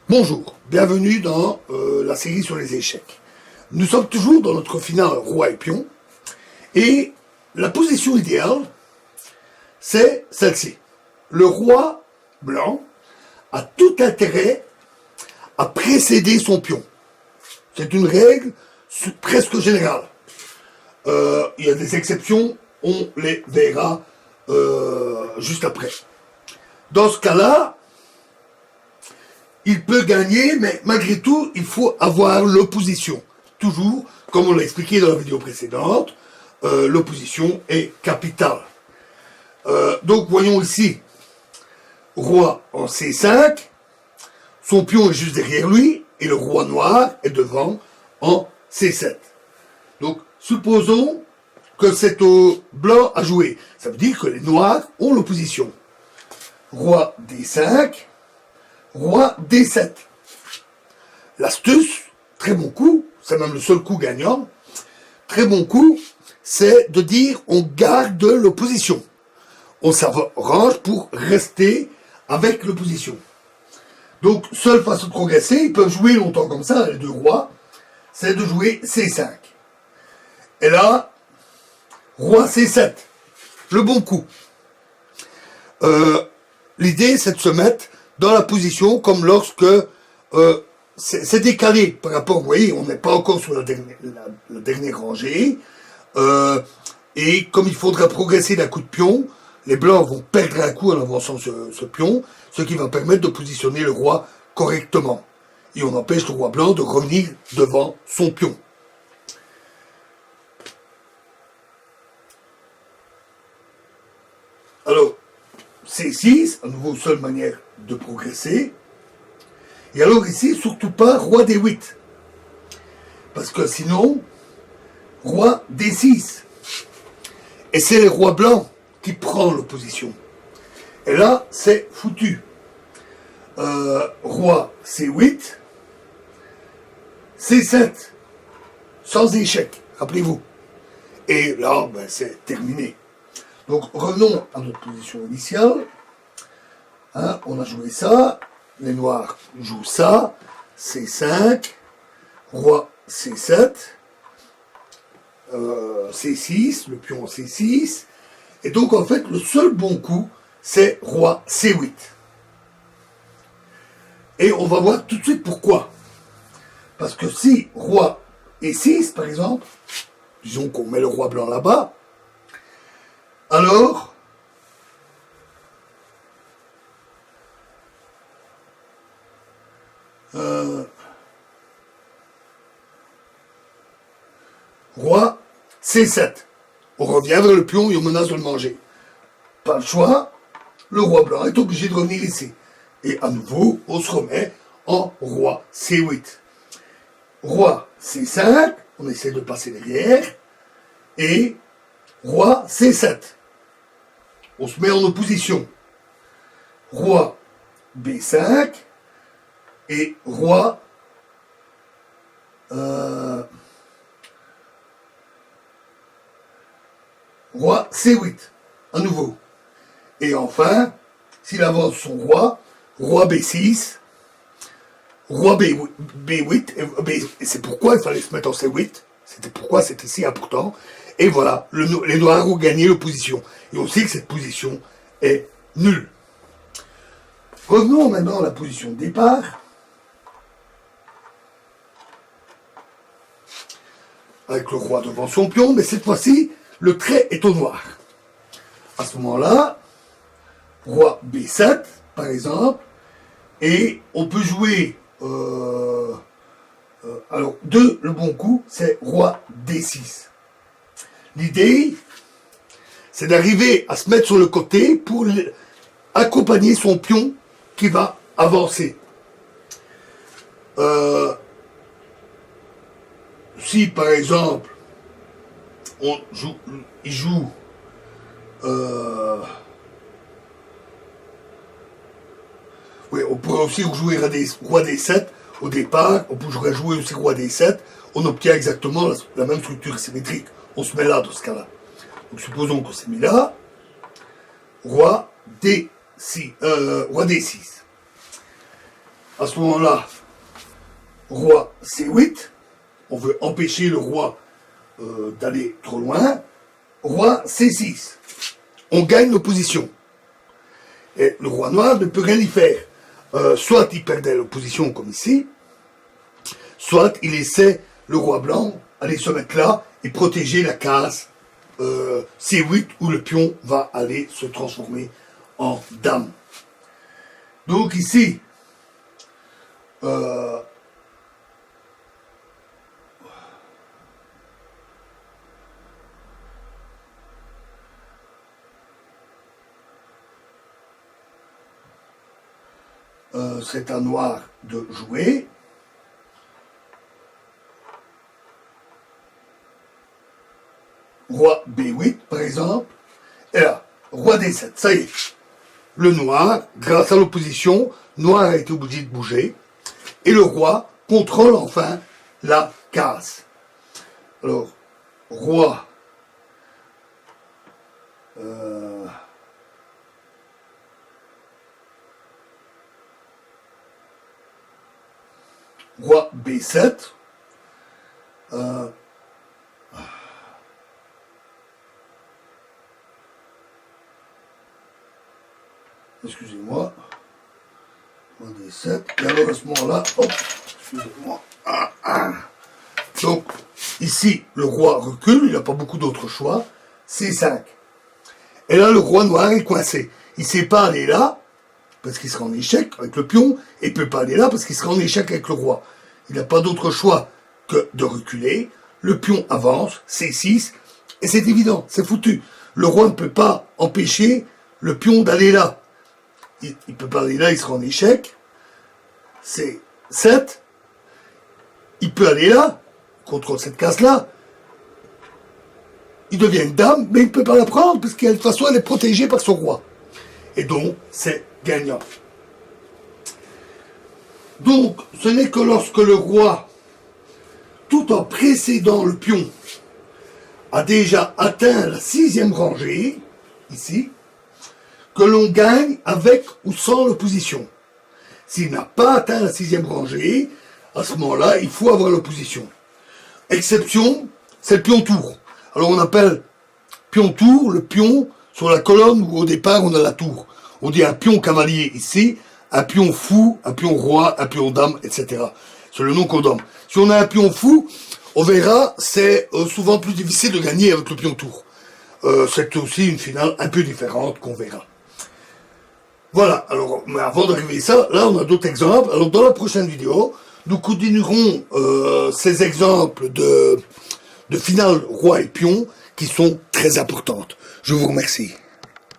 Bonjour, bienvenue dans la série sur les échecs. Nous sommes toujours dans notre finale roi et pion, et la position idéale, c'est celle-ci. Le roi blanc a tout intérêt à précéder son pion. C'est une règle presque générale. Il y a des exceptions, on les verra juste après. Dans ce cas-là, il peut gagner, mais malgré tout, il faut avoir l'opposition. Toujours, comme on l'a expliqué dans la vidéo précédente, l'opposition est capitale. Donc, voyons ici, roi en C5, son pion est juste derrière lui, et le roi noir est devant en C7. Donc, supposons que c'est au blanc à jouer. Ça veut dire que les noirs ont l'opposition. Roi D5, roi D7. L'astuce, très bon coup, c'est même le seul coup gagnant, très bon coup, c'est de dire on garde l'opposition. On s'arrange pour rester avec l'opposition. Donc, seule façon de progresser, ils peuvent jouer longtemps comme ça, les deux rois, c'est de jouer C5. Et là, roi C7, le bon coup. L'idée, c'est de se mettre dans la position comme lorsque c'est décalé par rapport, vous voyez, on n'est pas encore sur la dernière rangée, et comme il faudra progresser d'un coup de pion, les blancs vont perdre un coup en avançant ce pion, ce qui va permettre de positionner le roi correctement. Et on empêche le roi blanc de revenir devant son pion. Alors, C6, à nouveau, seule manière de progresser. Et alors ici, surtout pas roi D8. Parce que sinon, roi D6. Et c'est le roi blanc qui prend l'opposition. Et là, c'est foutu. Roi C8, C7, sans échec, rappelez-vous. Et là, ben, c'est terminé. Donc revenons à notre position initiale. Hein, on a joué ça, les noirs jouent ça, C5, roi C7, C6, le pion C6, et donc en fait le seul bon coup c'est roi C8. Et on va voir tout de suite pourquoi. Parce que si roi E6 par exemple, disons qu'on met le roi blanc là-bas, alors roi C7. On revient vers le pion et on menace de le manger. Pas le choix, le roi blanc est obligé de revenir ici. Et à nouveau, on se remet en roi C8. Roi C5, on essaie de passer derrière, et roi C7. On se met en opposition. Roi B5 et roi roi C8, à nouveau. Et enfin, s'il avance son roi, roi B6, roi B8, et c'est pourquoi il fallait se mettre en C8, c'était pourquoi c'était si important. Et voilà, les noirs ont gagné l'opposition. Et on sait que cette position est nulle. Revenons maintenant à la position de départ. Avec le roi devant son pion, mais cette fois-ci, le trait est au noir. À ce moment-là, roi B7, par exemple, et on peut jouer... alors, le bon coup, c'est roi D6. L'idée, c'est d'arriver à se mettre sur le côté pour accompagner son pion qui va avancer. Si, par exemple, il joue oui, on pourrait aussi jouer roi D7 au départ, on pourrait jouer aussi roi D7, on obtient exactement la même structure symétrique. On se met là dans ce cas-là. Donc supposons qu'on s'est mis là, roi D6. À ce moment-là, roi C8. On veut empêcher le roi d'aller trop loin. Roi C6. On gagne l'opposition. Et le roi noir ne peut rien y faire. Soit il perdait l'opposition comme ici, soit il laissait le roi blanc aller se mettre là et protéger la case C8 où le pion va aller se transformer en dame. Donc ici, c'est à noir de jouer. Roi B8, par exemple. Et là, roi D7. Ça y est. Le noir, grâce à l'opposition, noir a été obligé de bouger. Et le roi contrôle enfin la case. Alors, roi... roi B7. Excusez-moi. Roi D7. Et alors à ce moment-là, hop, excusez-moi. Donc, ici, le roi recule, il n'a pas beaucoup d'autres choix. C5. Et là, le roi noir est coincé. Il ne sait pas aller là, parce qu'il sera en échec avec le pion, et il ne peut pas aller là, parce qu'il sera en échec avec le roi. Il n'a pas d'autre choix que de reculer. Le pion avance, C6, et c'est évident, c'est foutu. Le roi ne peut pas empêcher le pion d'aller là. Il ne peut pas aller là, il sera en échec. C7. Il peut aller là, contre cette case-là. Il devient une dame, mais il ne peut pas la prendre, parce que de toute façon, elle est protégée par son roi. Et donc, c'est gagnant. Donc, ce n'est que lorsque le roi, tout en précédant le pion, a déjà atteint la 6e rangée, ici, que l'on gagne avec ou sans l'opposition. S'il n'a pas atteint la 6e rangée, à ce moment-là, il faut avoir l'opposition. Exception, c'est le pion tour. Alors on appelle pion tour le pion sur la colonne où au départ on a la tour. On dit un pion cavalier ici, un pion fou, un pion roi, un pion dame, etc. C'est le nom qu'on donne. Si on a un pion fou, on verra, c'est souvent plus difficile de gagner avec le pion tour. C'est aussi une finale un peu différente qu'on verra. Voilà, alors, mais avant d'arriver à ça, là on a d'autres exemples. Alors dans la prochaine vidéo, nous continuerons ces exemples de finale roi et pion qui sont très importantes. Je vous remercie.